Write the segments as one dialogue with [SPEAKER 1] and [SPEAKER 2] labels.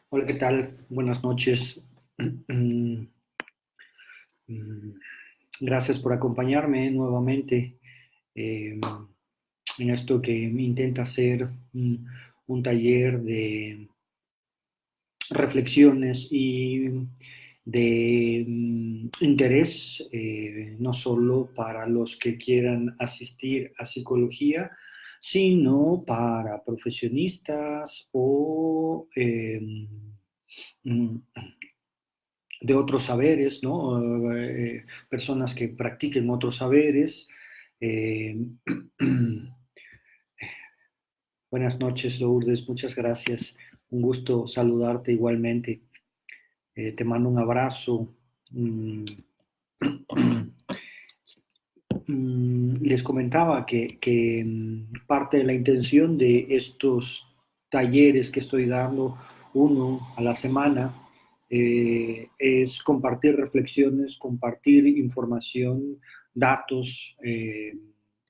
[SPEAKER 1] Hola, ¿qué tal? Buenas noches. Mm, mm, Gracias por acompañarme nuevamente eh, en esto que intenta ser un taller de reflexiones y de interés, no solo para los que quieran asistir a psicología, sino para profesionistas o mm, de otros saberes, ¿no? Personas que practiquen otros saberes. Eh, Buenas noches, Lourdes, muchas gracias. Un gusto saludarte igualmente. Te mando un abrazo. Mm, Les comentaba que parte de la intención de estos talleres que estoy dando, uno a la semana, es compartir reflexiones, compartir información, datos,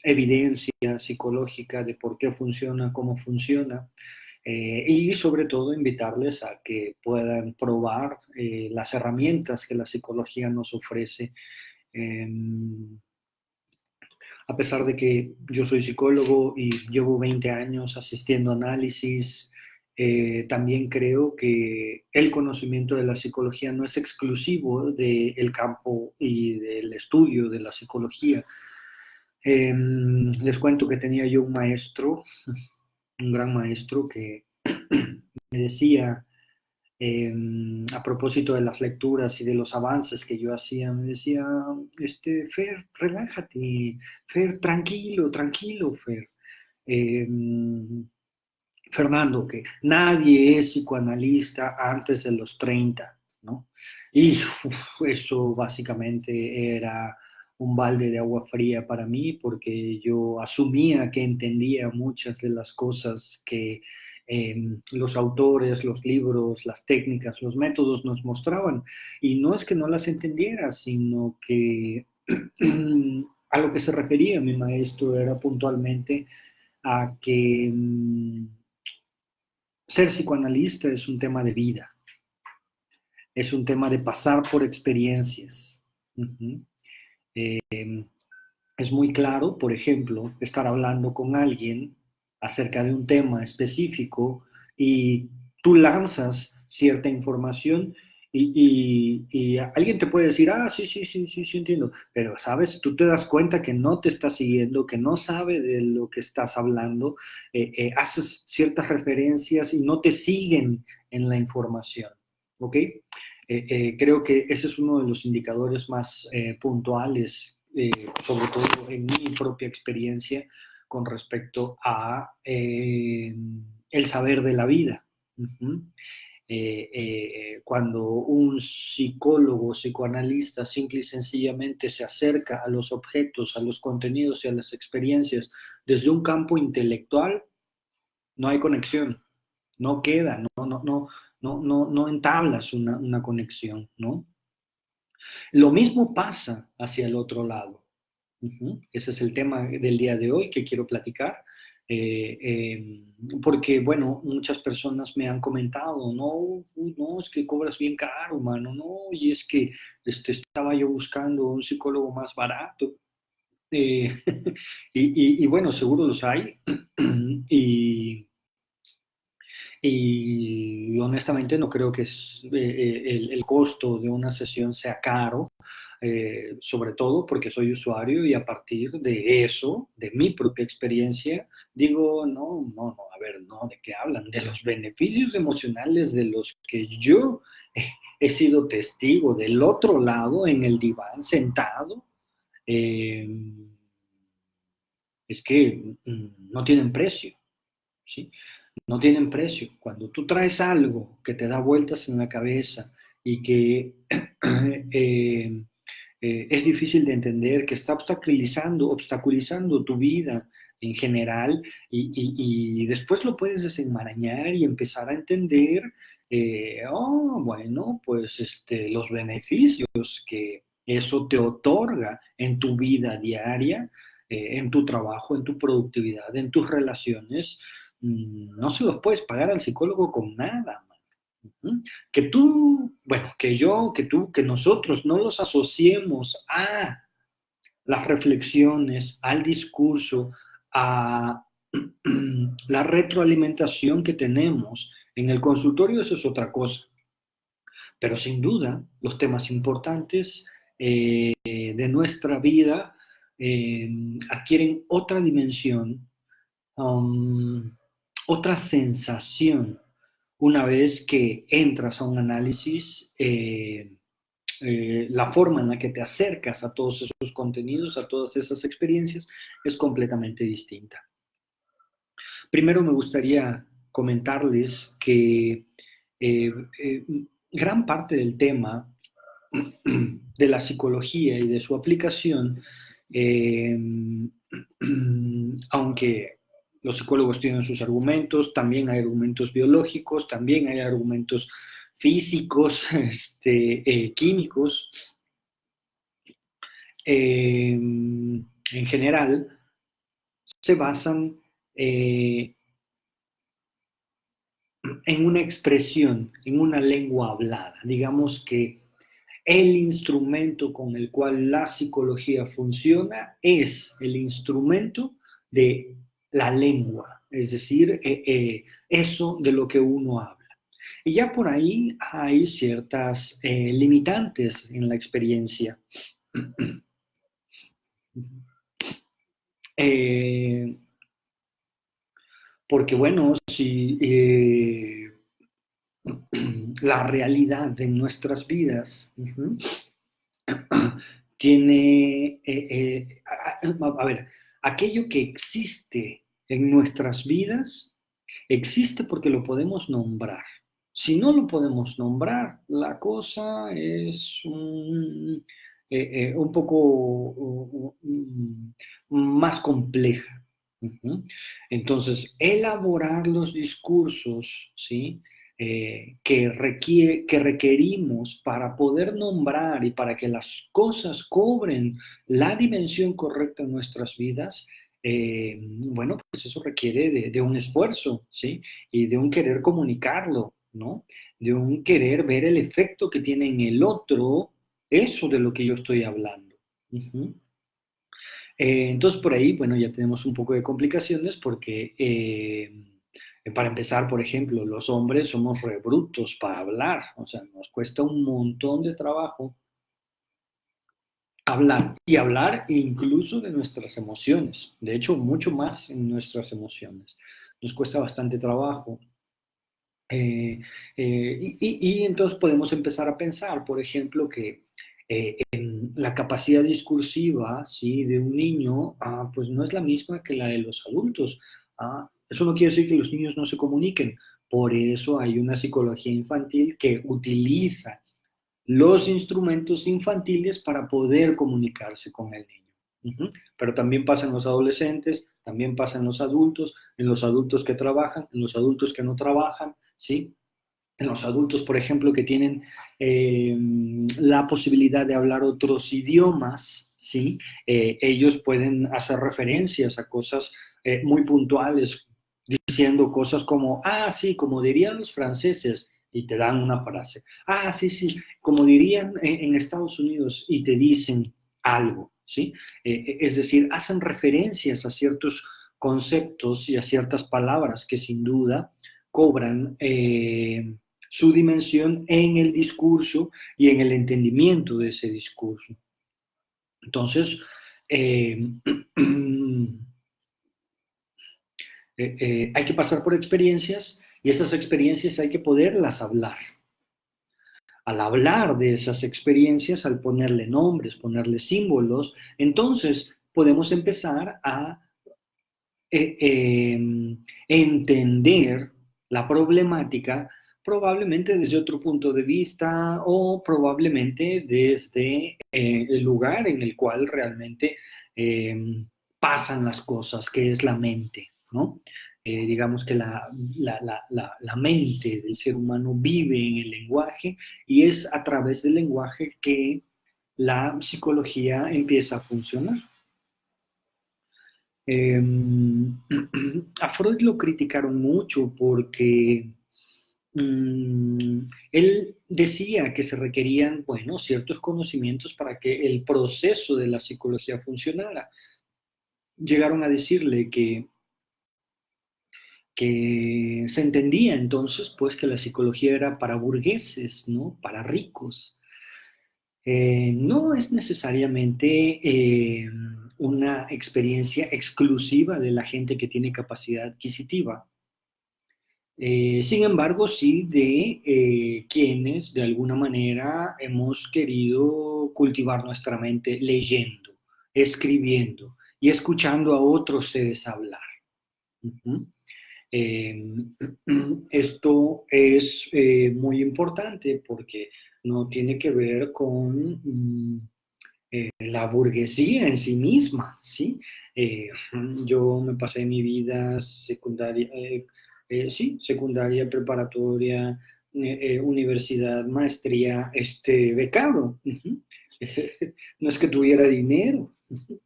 [SPEAKER 1] evidencia psicológica de por qué funciona, cómo funciona, y sobre todo invitarles a que puedan probar las herramientas que la psicología nos ofrece. Em, a pesar de que yo soy psicólogo y llevo 20 años asistiendo a análisis, también creo que el conocimiento de la psicología no es exclusivo del campo y del estudio de la psicología. Les cuento que tenía yo un maestro, un gran maestro, que me decía, eh, a propósito de las lecturas y de los avances que yo hacía, me decía, Fer, relájate, Fer, tranquilo, tranquilo, Fer. Eh, Fernando, que nadie es psicoanalista antes de los 30, ¿no? Y eso básicamente era un balde de agua fría para mí porque yo asumía que entendía muchas de las cosas que los autores, los libros, las técnicas, los métodos nos mostraban. Y no es que no las entendiera, sino que a lo que se refería mi maestro era puntualmente a que ser psicoanalista es un tema de vida, es un tema de pasar por experiencias. Uh-huh. Es muy claro, por ejemplo, estar hablando con alguien acerca de un tema específico y tú lanzas cierta información y alguien te puede decir, ah, sí, sí, sí, sí, sí, entiendo, pero sabes, tú te das cuenta que no te está siguiendo, que no sabe de lo que estás hablando, haces ciertas referencias y no te siguen en la información, ¿ok? Creo que ese es uno de los indicadores más puntuales, sobre todo en mi propia experiencia, con respecto a el saber de la vida. Uh-huh. Cuando un psicólogo, psicoanalista, simple y sencillamente se acerca a los objetos, a los contenidos y a las experiencias desde un campo intelectual, no hay conexión, no queda, no entablas una conexión, ¿no? Lo mismo pasa hacia el otro lado. Uh-huh. Ese es el tema del día de hoy que quiero platicar. Eh, eh, Porque, bueno, muchas personas me han comentado, no, no, es que cobras bien caro, mano, no, y es que estaba yo buscando un psicólogo más barato. Eh, y bueno, seguro los hay. y, y honestamente no creo que el costo de una sesión sea caro, sobre todo porque soy usuario y a partir de eso, de mi propia experiencia, digo, no, no, no, a ver, no, ¿de qué hablan? De los beneficios emocionales de los que yo he sido testigo del otro lado, en el diván, sentado. eh, es que no tienen precio, ¿sí? No tienen precio. Cuando tú traes algo que te da vueltas en la cabeza y que eh, es difícil de entender, que está obstaculizando tu vida en general y después lo puedes desenmarañar y empezar a entender, oh, bueno, pues los beneficios que eso te otorga en tu vida diaria, en tu trabajo, en tu productividad, en tus relaciones, no se los puedes pagar al psicólogo con nada, man. Ujú. Que tú, bueno, que yo, que tú, que nosotros no los asociemos a las reflexiones, al discurso, a la retroalimentación que tenemos en el consultorio, eso es otra cosa. Pero sin duda, los temas importantes de nuestra vida adquieren otra dimensión, um, otra sensación, una vez que entras a un análisis. La forma en la que te acercas a todos esos contenidos, a todas esas experiencias, es completamente distinta. Primero me gustaría comentarles que eh, eh, gran parte del tema de la psicología y de su aplicación, eh, aunque los psicólogos tienen sus argumentos, también hay argumentos biológicos, también hay argumentos físicos, químicos, en general, se basan en una expresión, en una lengua hablada. Digamos que el instrumento con el cual la psicología funciona es el instrumento de la lengua, es decir, eso de lo que uno habla. Y ya por ahí hay ciertas limitantes en la experiencia. Eh, Porque bueno, si la realidad de nuestras vidas tiene, a ver, aquello que existe en nuestras vidas, existe porque lo podemos nombrar. Si no lo podemos nombrar, la cosa es un poco más compleja. Ujú. Entonces, elaborar los discursos, ¿sí? Que requerimos para poder nombrar y para que las cosas cobren la dimensión correcta en nuestras vidas, bueno, pues eso requiere de un esfuerzo, ¿sí? Y de un querer comunicarlo, ¿no? De un querer ver el efecto que tiene en el otro eso de lo que yo estoy hablando. Ujú. Entonces, por ahí, bueno, ya tenemos un poco de complicaciones porque, para empezar, por ejemplo, los hombres somos re brutos para hablar, o sea, nos cuesta un montón de trabajo hablar y hablar incluso de nuestras emociones, de hecho, mucho más en nuestras emociones. Nos cuesta bastante trabajo. Y entonces podemos empezar a pensar, por ejemplo, que en la capacidad discursiva, ¿sí? De un niño, pues no es la misma que la de los adultos. Eso no quiere decir que los niños no se comuniquen. Por eso hay una psicología infantil que utiliza los instrumentos infantiles para poder comunicarse con el niño. Ujú. Pero también pasa en los adolescentes, también pasa en los adultos que trabajan, en los adultos que no trabajan, ¿sí? En los adultos, por ejemplo, que tienen eh, la posibilidad de hablar otros idiomas, ¿sí? Ellos pueden hacer referencias a cosas muy puntuales, diciendo cosas como, sí, como dirían los franceses, y te dan una frase. Sí, sí, como dirían en Estados Unidos, y te dicen algo, ¿sí? Es decir, hacen referencias a ciertos conceptos y a ciertas palabras que sin duda cobran su dimensión en el discurso y en el entendimiento de ese discurso. Entonces, eh, hay que pasar por experiencias y esas experiencias hay que poderlas hablar. Al hablar de esas experiencias, al ponerle nombres, ponerle símbolos, entonces podemos empezar a eh, eh, entender la problemática probablemente desde otro punto de vista o probablemente desde el lugar en el cual realmente pasan las cosas, que es la mente, ¿no? Digamos que la mente del ser humano vive en el lenguaje y es a través del lenguaje que la psicología empieza a funcionar. Eh, a Freud lo criticaron mucho porque él decía que se requerían, bueno, ciertos conocimientos para que el proceso de la psicología funcionara. Llegaron a decirle que se entendía entonces pues que la psicología era para burgueses, ¿no? Para ricos. No es necesariamente una experiencia exclusiva de la gente que tiene capacidad adquisitiva. Sin embargo, sí de quienes de alguna manera hemos querido cultivar nuestra mente leyendo, escribiendo y escuchando a otros seres hablar. Ujú. Eh, Esto es muy importante porque no tiene que ver con la burguesía en sí misma, ¿sí? Eh, yo me pasé mi vida secundaria, sí, secundaria, preparatoria, universidad, maestría, becado. Uh-huh. No es que tuviera dinero. Uh-huh.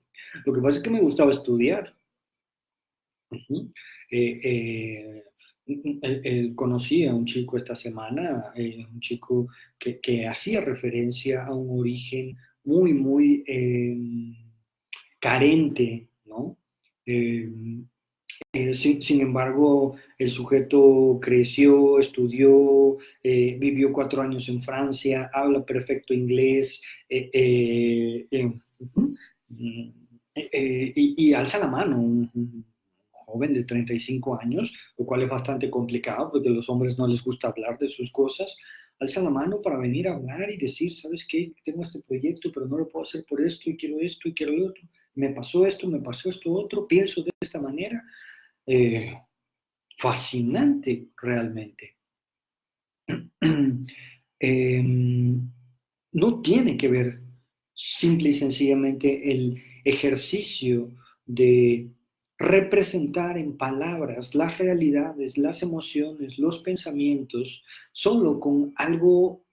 [SPEAKER 1] Lo que pasa es que me gustaba estudiar. Uh-huh. Conocí a un chico esta semana, un chico que hacía referencia a un origen muy carente, ¿no? Eh, sin embargo, el sujeto creció, estudió, vivió 4 años en Francia, habla perfecto inglés, uh-huh, y alza la mano, un joven de 35 años, lo cual es bastante complicado porque a los hombres no les gusta hablar de sus cosas. Alza la mano para venir a hablar y decir, ¿sabes qué? Tengo este proyecto, pero no lo puedo hacer por esto y quiero lo otro. Me pasó esto otro, pienso de esta manera. Eh, Fascinante realmente. Eh, no tiene que ver simple y sencillamente el ejercicio de representar en palabras las realidades, las emociones, los pensamientos, solo con algo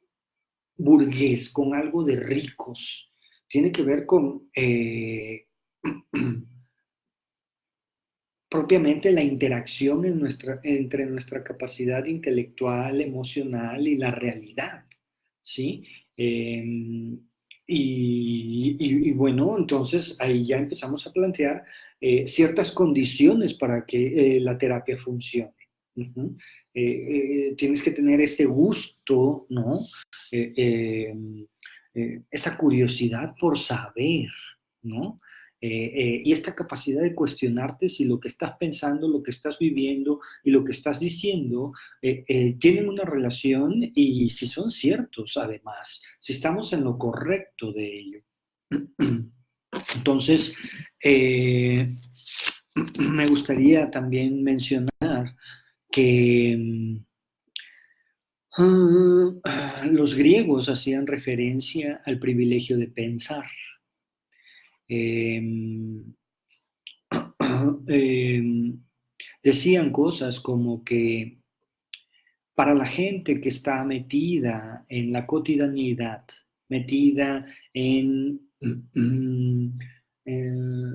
[SPEAKER 1] burgués, con algo de ricos. Tiene que ver con propiamente la interacción entre nuestra capacidad intelectual, emocional y la realidad, ¿sí? Eh, y bueno, entonces ahí ya empezamos a plantear ciertas condiciones para que la terapia funcione. Uh-huh. Tienes que tener este gusto, ¿no? Eh, eh, Esa curiosidad por saber, ¿no? Y esta capacidad de cuestionarte si lo que estás pensando, lo que estás viviendo y lo que estás diciendo tienen una relación y si son ciertos además, si estamos en lo correcto de ello. Entonces, eh, me gustaría también mencionar que los griegos hacían referencia al privilegio de pensar. Eh, eh, Decían cosas como que para la gente que está metida en la cotidianidad, metida en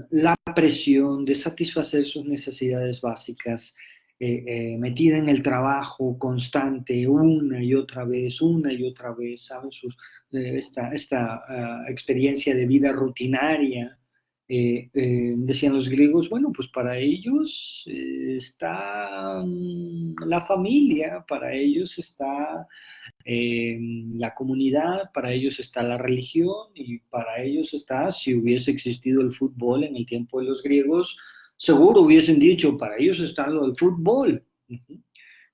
[SPEAKER 1] la presión de satisfacer sus necesidades básicas, metida en el trabajo constante una y otra vez, ¿saben? Esta experiencia de vida rutinaria, decían los griegos, bueno, pues para ellos está la familia, para ellos está la comunidad, para ellos está la religión y para ellos está, si hubiese existido el fútbol en el tiempo de los griegos, seguro hubiesen dicho, para ellos está lo del fútbol. Uh-huh.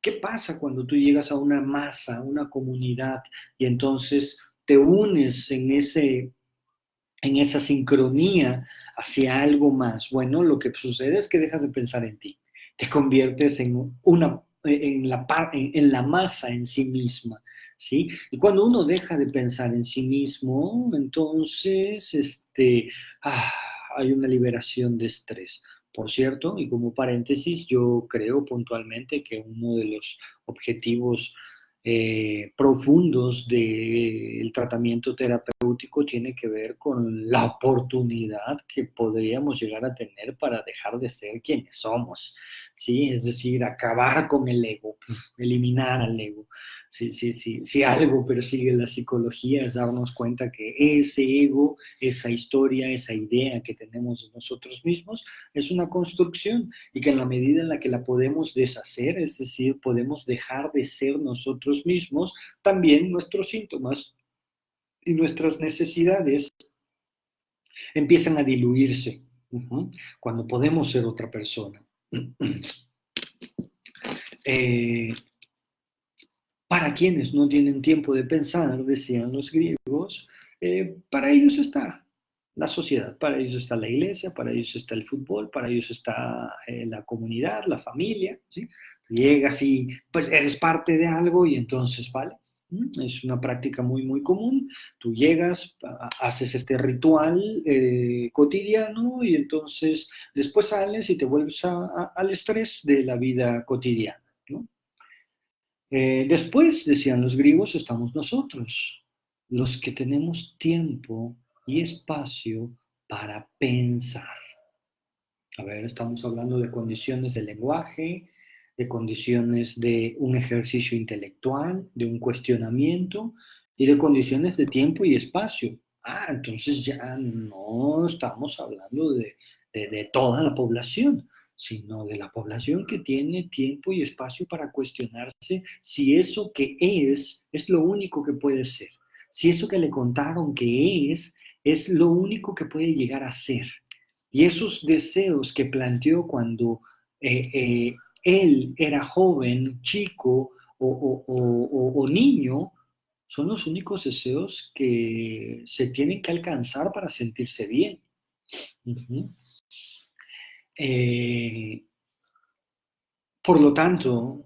[SPEAKER 1] ¿Qué pasa cuando tú llegas a una masa, a una comunidad y entonces te unes en esa sincronía hacia algo más? Bueno, lo que sucede es que dejas de pensar en ti, te conviertes en la masa en sí misma, ¿sí? Y cuando uno deja de pensar en sí mismo, entonces ah, hay una liberación de estrés. Por cierto, y como paréntesis, yo creo puntualmente que uno de los objetivos profundos del tratamiento terapéutico tiene que ver con la oportunidad que podríamos llegar a tener para dejar de ser quienes somos, ¿sí? Es decir, acabar con el ego, eliminar al ego. Sí, sí, sí. Si algo persigue la psicología es darnos cuenta que ese ego, esa historia, esa idea que tenemos de nosotros mismos, es una construcción y que en la medida en la que la podemos deshacer, es decir, podemos dejar de ser nosotros mismos, también nuestros síntomas y nuestras necesidades empiezan a diluirse. Cuando podemos ser otra persona. Para quienes no tienen tiempo de pensar, decían los griegos, para ellos está la sociedad, para ellos está la iglesia, para ellos está el fútbol, para ellos está la comunidad, la familia, ¿sí? Llegas y pues eres parte de algo y entonces, ¿vale? Es una práctica muy, muy común. Tú llegas, haces este ritual cotidiano y entonces después sales y te vuelves al estrés de la vida cotidiana, ¿no? Después, decían los griegos, estamos nosotros, los que tenemos tiempo y espacio para pensar. A ver, estamos hablando de condiciones de lenguaje, de condiciones de un ejercicio intelectual, de un cuestionamiento y de condiciones de tiempo y espacio. Entonces ya no estamos hablando de toda la población, sino de la población que tiene tiempo y espacio para cuestionarse si eso que es lo único que puede ser, si eso que le contaron que es lo único que puede llegar a ser. Y esos deseos que planteó cuando él era joven, chico o niño, son los únicos deseos que se tienen que alcanzar para sentirse bien. Uh-huh. Eh, por lo tanto,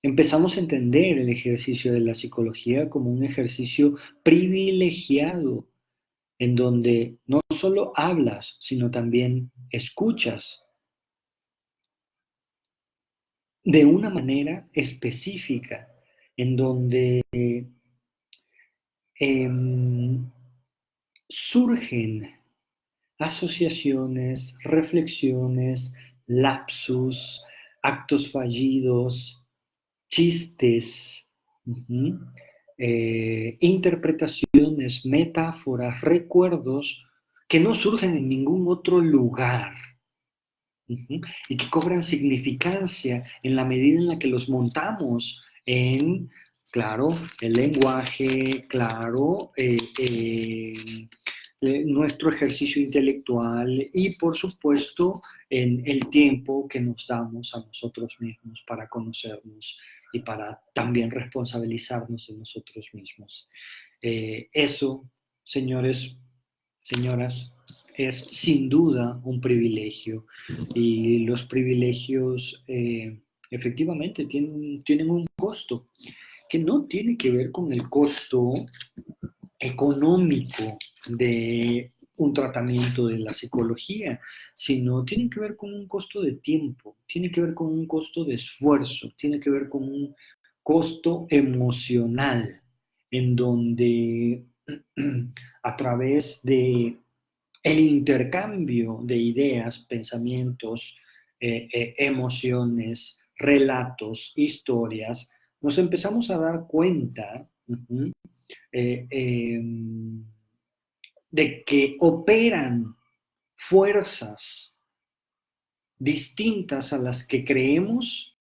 [SPEAKER 1] empezamos a entender el ejercicio de la psicología como un ejercicio privilegiado en donde no solo hablas, sino también escuchas de una manera específica, en donde eh, surgen asociaciones, reflexiones, lapsus, actos fallidos, chistes, interpretaciones, metáforas, recuerdos que no surgen en ningún otro lugar. Y que cobran significancia en la medida en la que los montamos en, claro, el lenguaje, claro, nuestro ejercicio intelectual y, por supuesto, en el tiempo que nos damos a nosotros mismos para conocernos y para también responsabilizarnos de nosotros mismos. Eso, señores, señoras, es sin duda un privilegio y los privilegios efectivamente tienen un costo que no tiene que ver con el costo económico de un tratamiento de la psicología, sino tiene que ver con un costo de tiempo, tiene que ver con un costo de esfuerzo, tiene que ver con un costo emocional, en donde a través de el intercambio de ideas, pensamientos, emociones, relatos, historias, nos empezamos a dar cuenta eh, eh, de que operan fuerzas distintas a las que creemos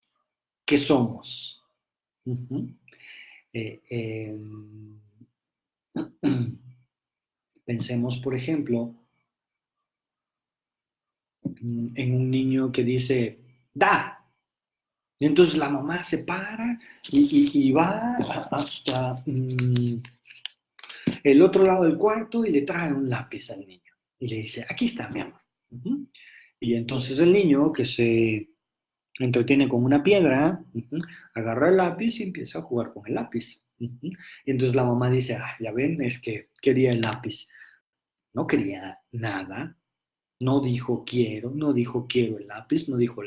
[SPEAKER 1] que somos. Eh, eh, pensemos, por ejemplo, en un niño que dice, da. Y entonces la mamá se para y va hasta el otro lado del cuarto y le trae un lápiz al niño. Y le dice, aquí está, mi amor. Y entonces el niño, que se entretiene con una piedra, agarra el lápiz y empieza a jugar con el lápiz. Y entonces la mamá dice, ya ven, es que quería el lápiz. No quería nada. No dijo quiero el lápiz, no dijo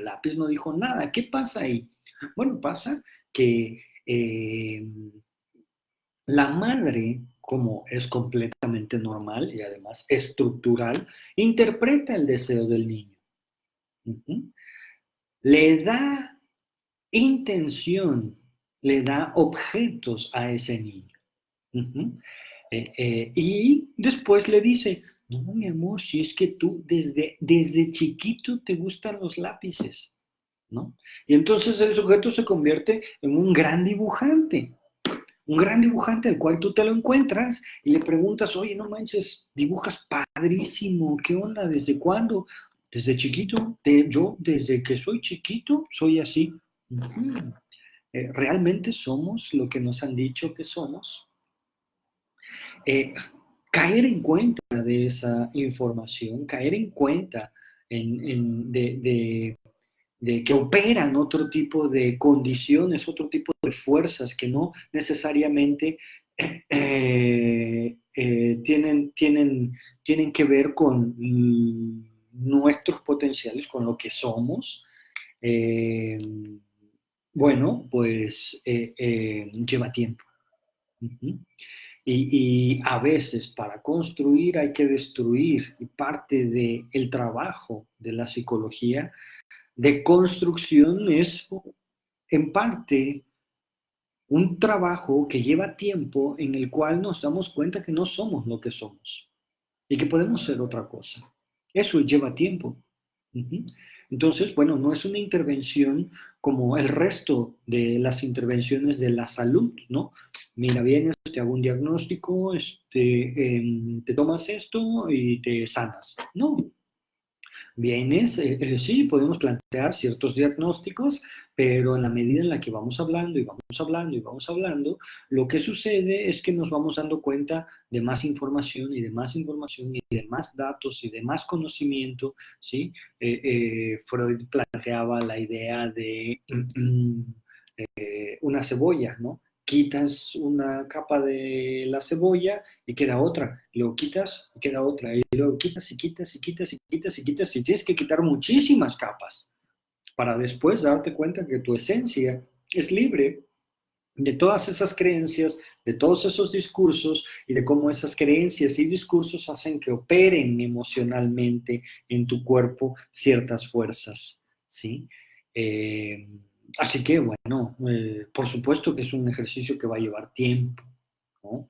[SPEAKER 1] nada. ¿Qué pasa ahí? Bueno, pasa que la madre, como es completamente normal y además estructural, interpreta el deseo del niño. Uh-huh. Le da intención, le da objetos a ese niño. Uh-huh. Y después le dice, no, mi amor, si es que tú desde chiquito te gustan los lápices, ¿no? Y entonces el sujeto se convierte en un gran dibujante al cual tú te lo encuentras y le preguntas, oye, no manches, dibujas padrísimo, ¿qué onda? ¿Desde cuándo? Desde chiquito, yo desde que soy chiquito soy así. Uh-huh. ¿Realmente somos lo que nos han dicho que somos? Eh, Caer en cuenta de esa información, caer en cuenta de que operan otro tipo de condiciones, otro tipo de fuerzas que no necesariamente tienen que ver con nuestros potenciales, con lo que somos. Eh, bueno, pues lleva tiempo. Uh-huh. Y a veces para construir hay que destruir, y parte del trabajo de la psicología de construcción es en parte un trabajo que lleva tiempo en el cual nos damos cuenta que no somos lo que somos y que podemos ser otra cosa. Eso lleva tiempo. Uh-huh. Entonces, bueno, no es una intervención como el resto de las intervenciones de la salud, ¿no? Mira, vienes, te hago un diagnóstico, te tomas esto y te sanas. No, vienes, sí, podemos plantear ciertos diagnósticos, pero en la medida en la que vamos hablando y vamos hablando y vamos hablando, lo que sucede es que nos vamos dando cuenta de más información y de más información y de más datos y de más conocimiento, ¿sí? Freud planteaba la idea de una cebolla, ¿no? Quitas una capa de la cebolla y queda otra, luego quitas y queda otra, y luego quitas y quitas y quitas y quitas y quitas y tienes que quitar muchísimas capas para después darte cuenta que tu esencia es libre de todas esas creencias, de todos esos discursos y de cómo esas creencias y discursos hacen que operen emocionalmente en tu cuerpo ciertas fuerzas, ¿sí? Eh, Así que, bueno, por supuesto que es un ejercicio que va a llevar tiempo, ¿no?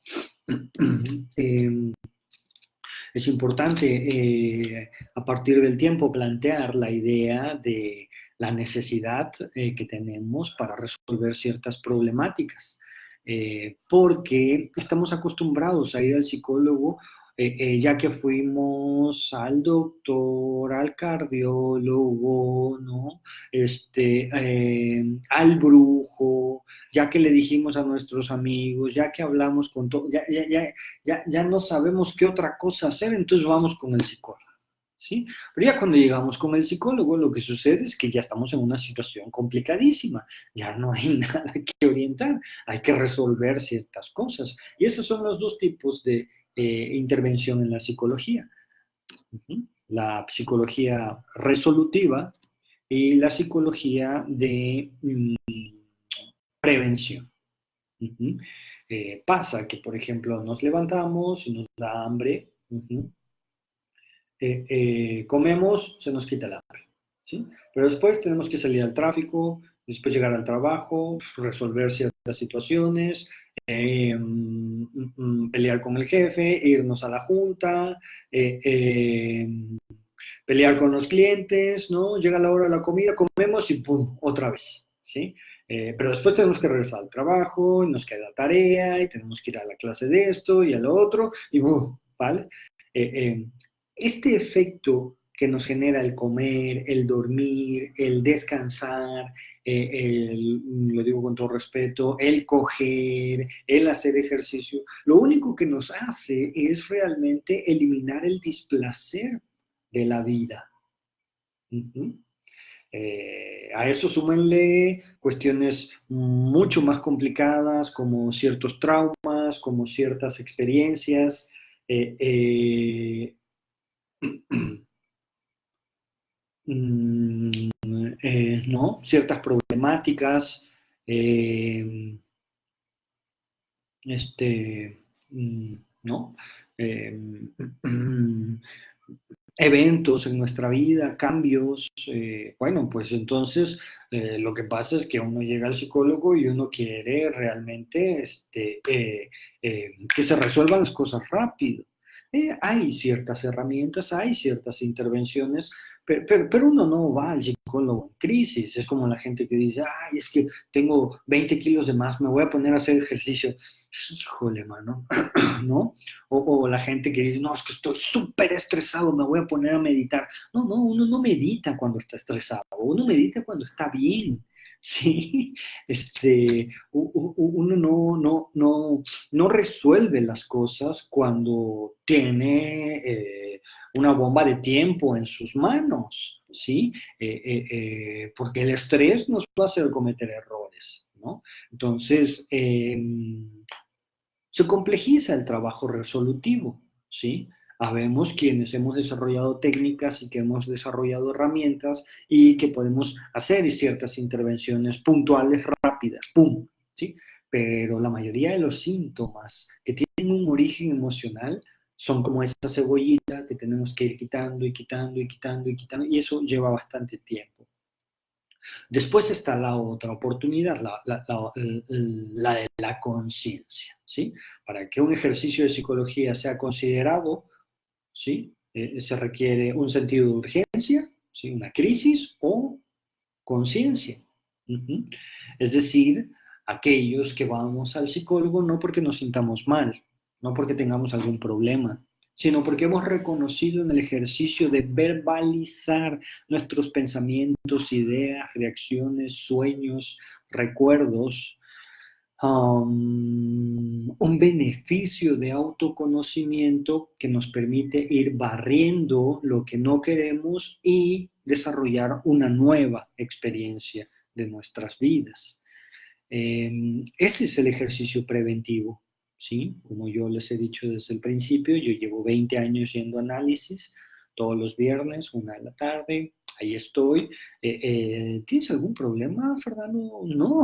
[SPEAKER 1] Eh, es importante a partir del tiempo plantear la idea de la necesidad que tenemos para resolver ciertas problemáticas, porque estamos acostumbrados a ir al psicólogo ya que fuimos al doctor, al cardiólogo, ¿no? Al brujo, ya que le dijimos a nuestros amigos, ya que hablamos con todo, ya no sabemos qué otra cosa hacer, entonces vamos con el psicólogo, ¿sí? Pero ya cuando llegamos con el psicólogo, lo que sucede es que ya estamos en una situación complicadísima, ya no hay nada que orientar, hay que resolver ciertas cosas. Y esos son los dos tipos de intervención en la psicología. Uh-huh. La psicología resolutiva y la psicología de prevención. Uh-huh. Pasa que, por ejemplo, nos levantamos y nos da hambre, uh-huh. Comemos, se nos quita el hambre, ¿sí? Pero después tenemos que salir al tráfico, después llegar al trabajo, resolver ciertas situaciones, pelear con el jefe, irnos a la junta, pelear con los clientes, ¿no? Llega la hora de la comida, comemos y ¡pum! Otra vez, ¿sí? Pero después tenemos que regresar al trabajo, y nos queda tarea, y tenemos que ir a la clase de esto y a lo otro, y ¡bum! ¿Vale? Eh, eh, este efecto que nos genera el comer, el dormir, el descansar, lo digo con todo respeto, el coger, el hacer ejercicio, lo único que nos hace es realmente eliminar el displacer de la vida. Uh-huh. A esto súmenle cuestiones mucho más complicadas como ciertos traumas, como ciertas experiencias, eh, eh, ¿no? Ciertas problemáticas eh, este, ¿no? Eh, eventos en nuestra vida, cambios, bueno, pues entonces lo que pasa es que uno llega al psicólogo y uno quiere realmente que se resuelvan las cosas rápido. Hay ciertas herramientas, hay ciertas intervenciones, pero uno no va al psicólogo en crisis. Es como la gente que dice, ay, es que tengo 20 kilos de más, me voy a poner a hacer ejercicio. Híjole, mano, ¿no? O la gente que dice, no, es que estoy súper estresado, me voy a poner a meditar. No, no, uno no medita cuando está estresado, uno medita cuando está bien. Sí, uno no resuelve las cosas cuando tiene una bomba de tiempo en sus manos, ¿sí? Porque el estrés nos va a hacer cometer errores, ¿no? Entonces, se complejiza el trabajo resolutivo, ¿sí? Habemos quienes hemos desarrollado técnicas y que hemos desarrollado herramientas y que podemos hacer ciertas intervenciones puntuales, rápidas, ¡pum! ¿Sí? Pero la mayoría de los síntomas que tienen un origen emocional son como esa cebollita que tenemos que ir quitando y quitando y quitando y quitando, y eso lleva bastante tiempo. Después está la otra oportunidad, la de la conciencia, ¿sí? Para que un ejercicio de psicología sea considerado, ¿sí? Se requiere un sentido de urgencia, ¿sí? Una crisis o conciencia. Uh-huh. Es decir, aquellos que vamos al psicólogo no porque nos sintamos mal, no porque tengamos algún problema, sino porque hemos reconocido en el ejercicio de verbalizar nuestros pensamientos, ideas, reacciones, sueños, recuerdos, un beneficio de autoconocimiento que nos permite ir barriendo lo que no queremos y desarrollar una nueva experiencia de nuestras vidas. Ese es el ejercicio preventivo, ¿sí? Como yo les he dicho desde el principio, yo llevo 20 años yendo a análisis todos los viernes, 1 de la tarde, ahí estoy. ¿Tienes algún problema, Fernando? No,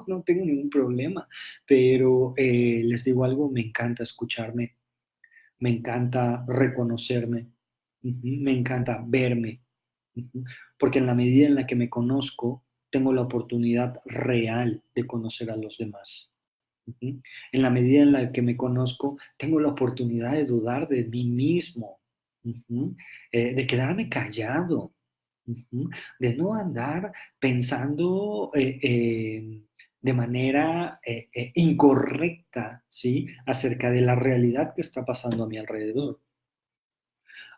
[SPEAKER 1] no tengo ningún problema, pero les digo algo, me encanta escucharme, me encanta reconocerme, me encanta verme, porque en la medida en la que me conozco, tengo la oportunidad real de conocer a los demás. En la medida en la que me conozco, tengo la oportunidad de dudar de mí mismo, de quedarme callado, de no andar pensando de manera incorrecta, ¿sí? Acerca de la realidad que está pasando a mi alrededor.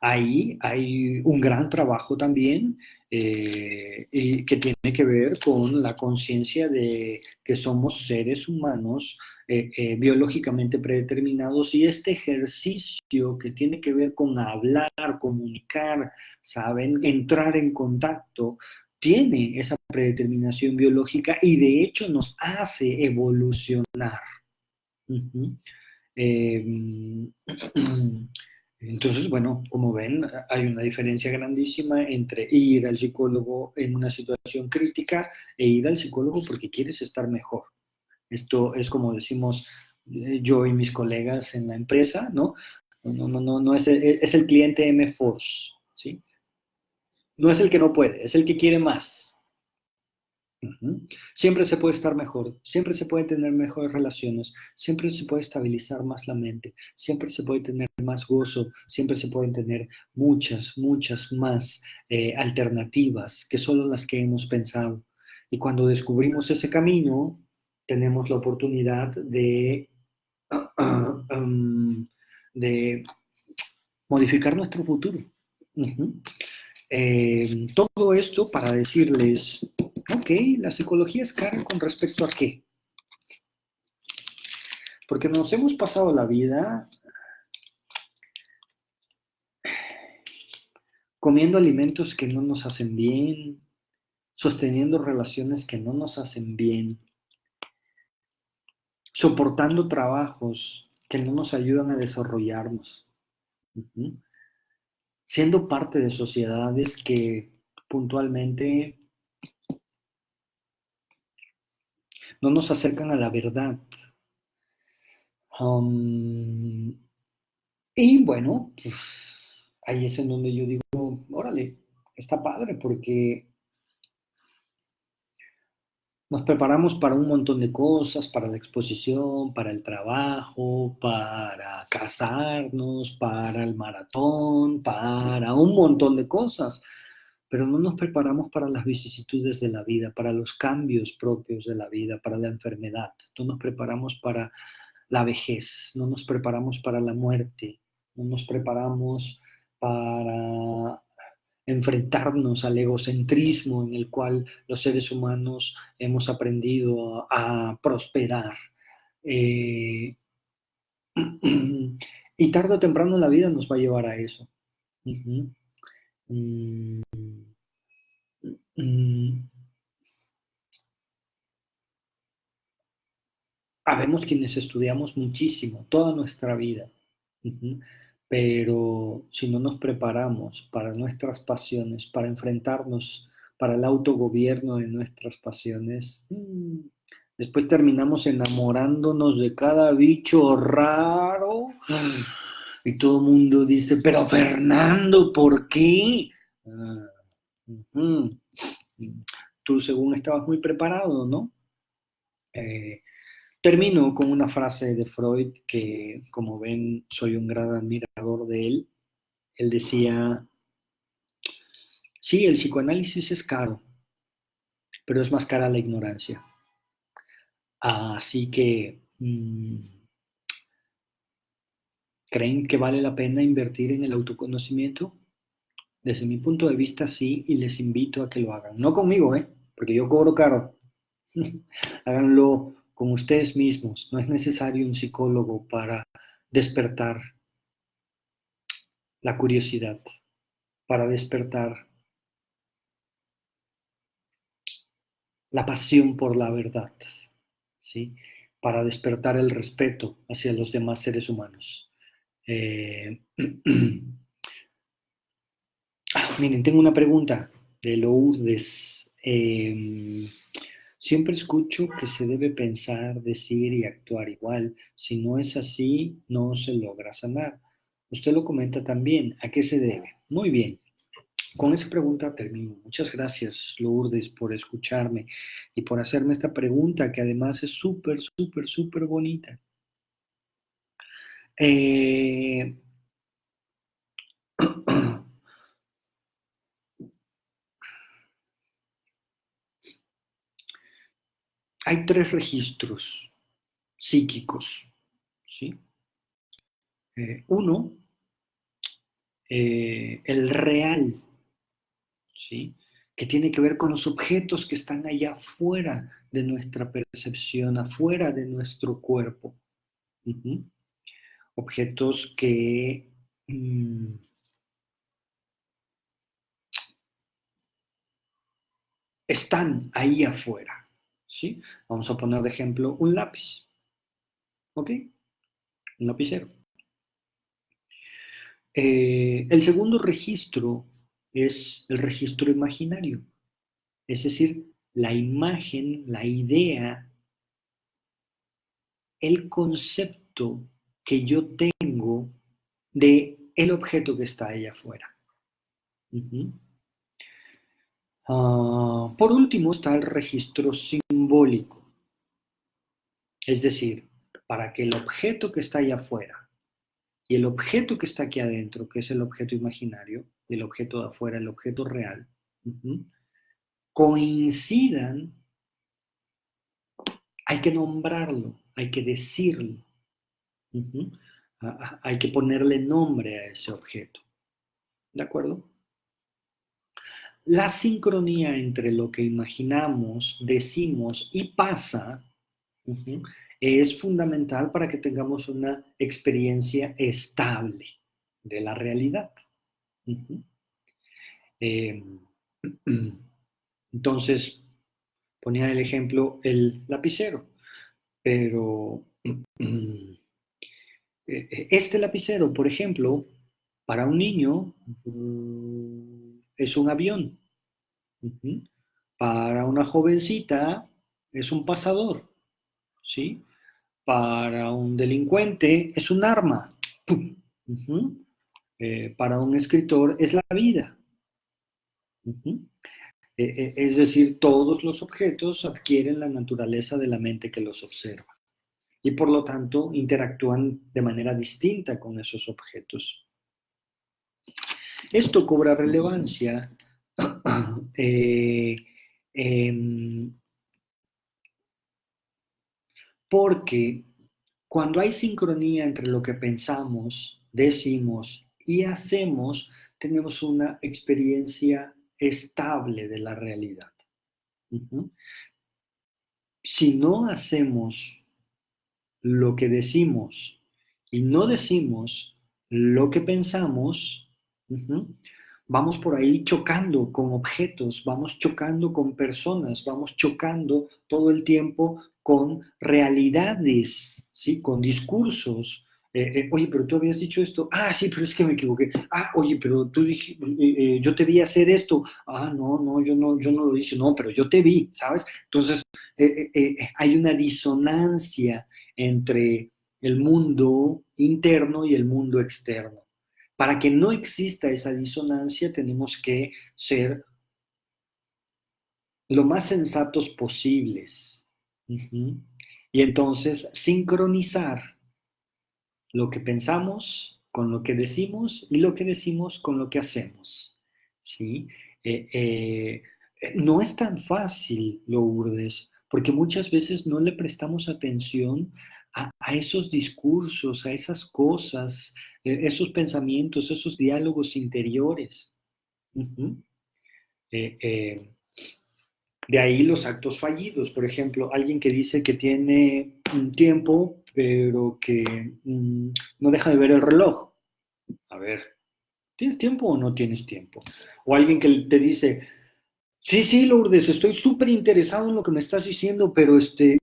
[SPEAKER 1] Ahí hay un gran trabajo también y que tiene que ver con la conciencia de que somos seres humanos biológicamente predeterminados y este ejercicio que tiene que ver con hablar, comunicar, saben, entrar en contacto, tiene esa predeterminación biológica y de hecho nos hace evolucionar. Uh-huh. Eh, entonces, bueno, como ven, hay una diferencia grandísima entre ir al psicólogo en una situación crítica e ir al psicólogo porque quieres estar mejor. Esto es como decimos yo y mis colegas en la empresa, ¿no? No es el cliente M-Force, ¿sí? No es el que no puede, es el que quiere más. Ujú. Siempre se puede estar mejor, siempre se puede tener mejores relaciones, siempre se puede estabilizar más la mente, siempre se puede tener más gozo, siempre se pueden tener muchas más alternativas que solo las que hemos pensado. Y cuando descubrimos ese camino, tenemos la oportunidad de modificar nuestro futuro. Ujú. Todo esto para decirles, ok, la psicología es cara con respecto a qué. Porque nos hemos pasado la vida comiendo alimentos que no nos hacen bien, sosteniendo relaciones que no nos hacen bien, soportando trabajos que no nos ayudan a desarrollarnos, siendo parte de sociedades que puntualmente no nos acercan a la verdad. Um, y bueno, pues ahí es en donde yo digo, órale, está padre porque nos preparamos para un montón de cosas, para la exposición, para el trabajo, para casarnos, para el maratón, para un montón de cosas, pero no nos preparamos para las vicisitudes de la vida, para los cambios propios de la vida, para la enfermedad. No nos preparamos para la vejez, no nos preparamos para la muerte, no nos preparamos para enfrentarnos al egocentrismo en el cual los seres humanos hemos aprendido a prosperar. Eh, y tarde o temprano la vida nos va a llevar a eso. Uh -huh. Mm, mm, habemos quienes estudiamos muchísimo, toda nuestra vida, uh-huh, pero si no nos preparamos para nuestras pasiones, para enfrentarnos, para el autogobierno de nuestras pasiones, después terminamos enamorándonos de cada bicho raro y todo el mundo dice, pero Fernando, ¿por qué? Ah, uh-huh. Tú según estabas muy preparado, ¿no? Eh, Termino con una frase de Freud que, como ven, soy un gran admirador de él. Él decía, sí, el psicoanálisis es caro, pero es más cara la ignorancia. Así que, ¿creen que vale la pena invertir en el autoconocimiento? Desde mi punto de vista, sí, y les invito a que lo hagan. No conmigo, ¿eh? Porque yo cobro caro. Háganlo con ustedes mismos. No es necesario un psicólogo para despertar la curiosidad, para despertar la pasión por la verdad, ¿sí? Para despertar el respeto hacia los demás seres humanos. Eh, miren, tengo una pregunta de Lourdes. Siempre escucho que se debe pensar, decir y actuar igual. Si no es así, no se logra sanar. Usted lo comenta también. ¿A qué se debe? Muy bien. Con esa pregunta termino. Muchas gracias, Lourdes, por escucharme y por hacerme esta pregunta que además es súper, súper, súper bonita. Eh, hay tres registros psíquicos, ¿sí? Uno, el real, ¿sí? Que tiene que ver con los objetos que están allá afuera de nuestra percepción, afuera de nuestro cuerpo. Uh-huh. Objetos que están ahí afuera, ¿sí? Vamos a poner de ejemplo un lápiz, ¿ok? Un lapicero. El segundo registro es el registro imaginario, es decir, la imagen, la idea, el concepto que yo tengo de el objeto que está ahí afuera. Uh-huh. Por último está el registro simbólico, es decir, para que el objeto que está ahí afuera y el objeto que está aquí adentro, que es el objeto imaginario, y el objeto de afuera, el objeto real, coincidan, hay que nombrarlo, hay que decirlo, hay que ponerle nombre a ese objeto. ¿De acuerdo? La sincronía entre lo que imaginamos, decimos y pasa es fundamental para que tengamos una experiencia estable de la realidad. Eh, entonces, ponía el ejemplo el lapicero, pero este lapicero, por ejemplo, para un niño es un avión. Para una jovencita es un pasador, ¿sí? Para un delincuente es un arma. ¡Pum! Ujú. Para un escritor es la vida. Ujú. Es decir, todos los objetos adquieren la naturaleza de la mente que los observa y por lo tanto interactúan de manera distinta con esos objetos. Esto cobra relevancia eh, em, porque cuando hay sincronía entre lo que pensamos, decimos y hacemos, tenemos una experiencia estable de la realidad. Ujú. Si no hacemos lo que decimos y no decimos lo que pensamos, uh-huh, vamos por ahí chocando con objetos, vamos chocando con personas, vamos chocando todo el tiempo con realidades, ¿sí? Con discursos. Oye, pero tú habías dicho esto. Ah, sí, pero es que me equivoqué. Ah, oye, pero tú dijiste, yo te vi hacer esto. Ah, no, no, yo no lo hice. No, pero yo te vi, ¿sabes? Entonces, hay una disonancia entre el mundo interno y el mundo externo. Para que no exista esa disonancia, tenemos que ser lo más sensatos posibles. Uh-huh. Y entonces sincronizar lo que pensamos con lo que decimos y lo que decimos con lo que hacemos. ¿Sí? Eh, eh, no es tan fácil, Lourdes, porque muchas veces no le prestamos atención a esos discursos, a esas cosas, esos pensamientos, esos diálogos interiores. Uh-huh. Eh, eh, de ahí los actos fallidos. Por ejemplo, alguien que dice que tiene un tiempo, pero que no deja de ver el reloj. A ver, ¿tienes tiempo o no tienes tiempo? O alguien que te dice, sí, sí, Lourdes, estoy súper interesado en lo que me estás diciendo, pero sí,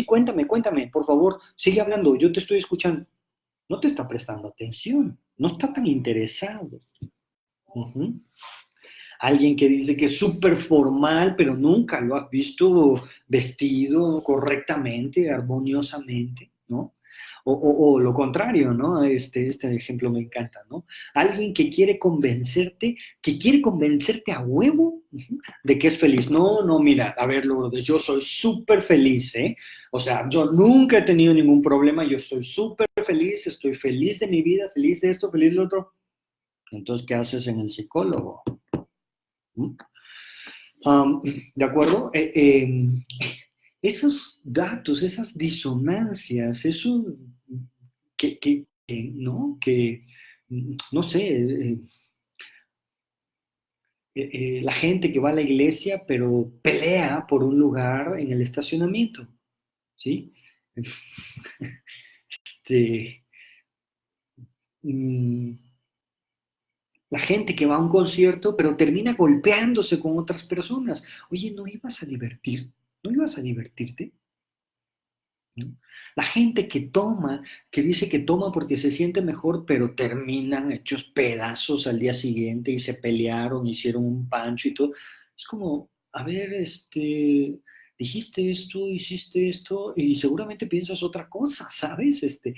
[SPEAKER 1] cuéntame, cuéntame, por favor, sigue hablando, yo te estoy escuchando. No te está prestando atención, no está tan interesado. Uh-huh. Alguien que dice que es súper formal, pero nunca lo has visto vestido correctamente, armoniosamente, ¿no? O lo contrario, ¿no? Este ejemplo me encanta, ¿no? Alguien que quiere convencerte a huevo de que es feliz. No, no, mira, a ver, Lourdes, yo soy súper feliz, ¿eh? O sea, yo nunca he tenido ningún problema, yo soy súper feliz, estoy feliz de mi vida, feliz de esto, feliz de lo otro. Entonces, ¿qué haces en el psicólogo? ¿Mm? Um, ¿De acuerdo? Esos datos, esas disonancias, esos ¿no? Que, no sé, la gente que va a la iglesia, pero pelea por un lugar en el estacionamiento, ¿sí? Este, mm, la gente que va a un concierto, pero termina golpeándose con otras personas. Oye, ¿no ibas a divertir? ¿No ibas a divertirte? ¿No? La gente que toma, que dice que toma porque se siente mejor, pero terminan hechos pedazos al día siguiente y se pelearon, hicieron un pancho y todo. Es como, a ver, dijiste esto, hiciste esto y seguramente piensas otra cosa, ¿sabes? Eh,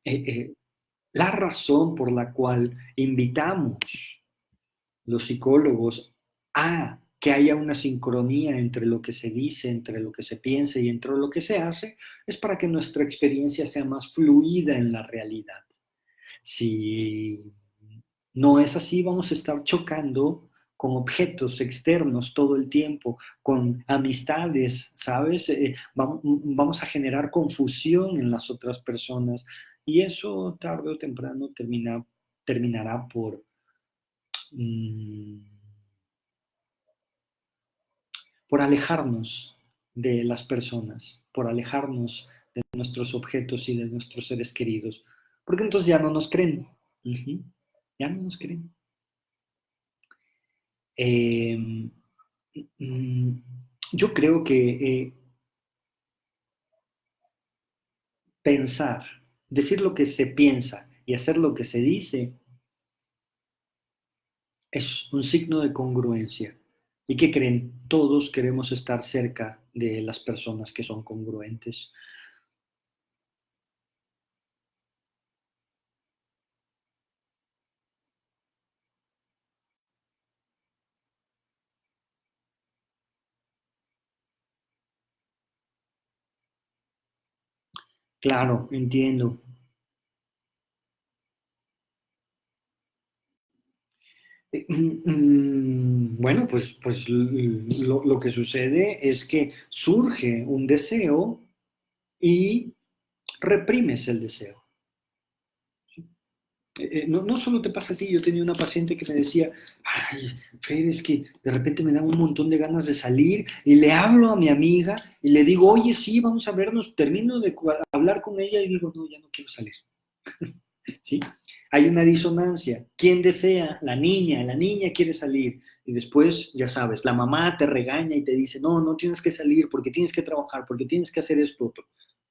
[SPEAKER 1] eh, la razón por la cual invitamos los psicólogos a que haya una sincronía entre lo que se dice, entre lo que se piensa y entre lo que se hace, es para que nuestra experiencia sea más fluida en la realidad. Si no es así, vamos a estar chocando con objetos externos todo el tiempo, con amistades, ¿sabes? Vamos a generar confusión en las otras personas y eso tarde o temprano terminará mm, por alejarnos de las personas, por alejarnos de nuestros objetos y de nuestros seres queridos, porque entonces ya no nos creen, uh-huh, ya no nos creen. Eh, mm, yo creo que pensar, decir lo que se piensa y hacer lo que se dice es un signo de congruencia. ¿Y qué creen? Todos queremos estar cerca de las personas que son congruentes. Claro, entiendo. Bueno, pues lo que sucede es que surge un deseo y reprimes el deseo. No solo te pasa a ti, yo tenía una paciente que me decía, ay, Fer, es que de repente me dan un montón de ganas de salir y le hablo a mi amiga y le digo, oye, sí, vamos a vernos, termino de hablar con ella y digo, no, ya no quiero salir. ¿Sí? Hay una disonancia. ¿Quién desea? La niña quiere salir. Y después, ya sabes, la mamá te regaña y te dice, no, no tienes que salir porque tienes que trabajar, porque tienes que hacer esto otro,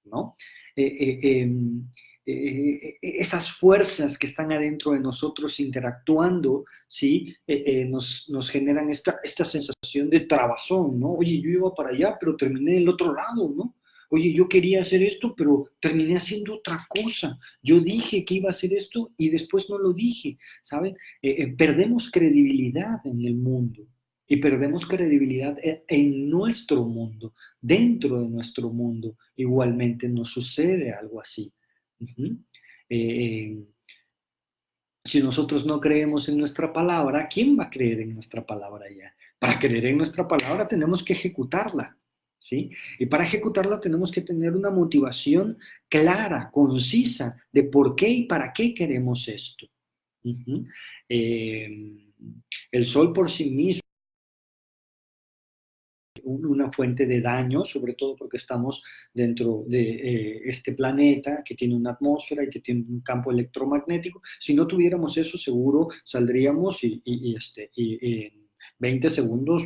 [SPEAKER 1] ¿no? Eh, eh, eh, Esas fuerzas que están adentro de nosotros interactuando, ¿sí? Nos generan esta sensación de trabazón, ¿no? Oye, yo iba para allá, pero terminé del otro lado, ¿no? Oye, yo quería hacer esto, pero terminé haciendo otra cosa. Yo dije que iba a hacer esto y después no lo dije, ¿saben? Perdemos credibilidad en el mundo y perdemos credibilidad en nuestro mundo, dentro de nuestro mundo. Igualmente nos sucede algo así. Uh-huh. eh, si nosotros no creemos en nuestra palabra, ¿quién va a creer en nuestra palabra ya? Para creer en nuestra palabra tenemos que ejecutarla, ¿sí? Y para ejecutarla tenemos que tener una motivación clara, concisa, de por qué y para qué queremos esto. Uh-huh. eh, el sol por sí mismo una fuente de daño, sobre todo porque estamos dentro de este planeta que tiene una atmósfera y que tiene un campo electromagnético. Si no tuviéramos eso, seguro saldríamos y en 20 segundos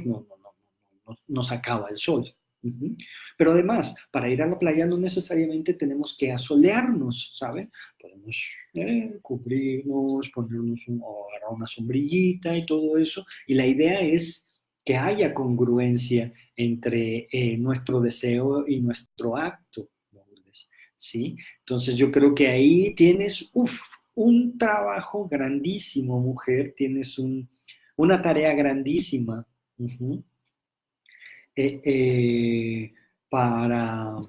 [SPEAKER 1] nos acaba el sol. Uh-huh. Pero además, para ir a la playa no necesariamente tenemos que asolearnos, ¿saben? Podemos cubrirnos, ponernos una sombrillita y todo eso. Y la idea es que haya congruencia entre nuestro deseo y nuestro acto, Lourdes, ¿sí? Entonces yo creo que ahí tienes, un trabajo grandísimo, mujer, tienes una tarea grandísima. Uh-huh. eh, eh, para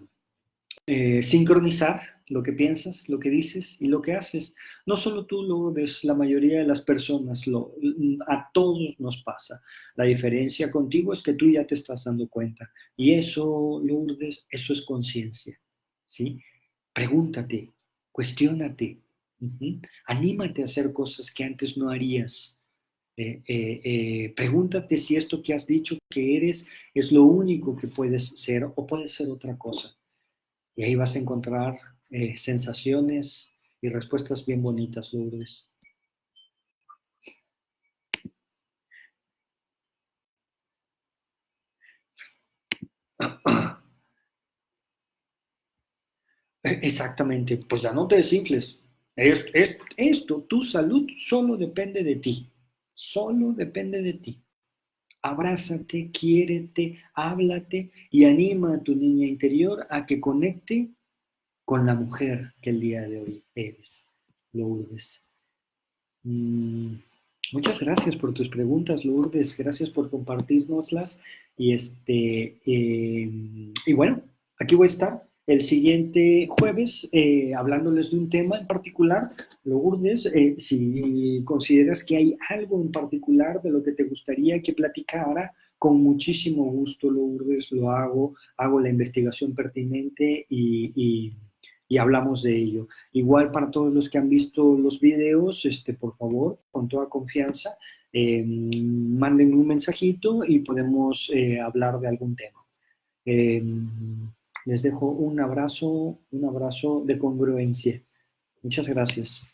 [SPEAKER 1] sincronizar lo que piensas, lo que dices y lo que haces. No solo tú, Lourdes, la mayoría de las personas, a todos nos pasa. La diferencia contigo es que tú ya te estás dando cuenta. Y eso, Lourdes, eso es conciencia. ¿Sí? Pregúntate, cuestiónate, anímate a hacer cosas que antes no harías. Pregúntate si esto que has dicho que eres es lo único que puedes ser o puede ser otra cosa. Y ahí vas a encontrar sensaciones y respuestas bien bonitas, Lourdes. Exactamente, pues ya no te desinfles. Esto, tu salud solo depende de ti. Solo depende de ti. Abrázate, quiérete, háblate y anima a tu niña interior a que conecte con la mujer que el día de hoy eres, Lourdes. Mm, muchas gracias por tus preguntas, Lourdes. Gracias por compartirnoslas. Y bueno, aquí voy a estar el siguiente jueves hablándoles de un tema en particular. Lourdes, si consideras que hay algo en particular de lo que te gustaría que platicara, con muchísimo gusto, Lourdes, lo hago la investigación pertinente y hablamos de ello. Igual para todos los que han visto los videos, por favor, con toda confianza, manden un mensajito y podemos hablar de algún tema. Eh, Les dejo un abrazo de congruencia. Muchas gracias.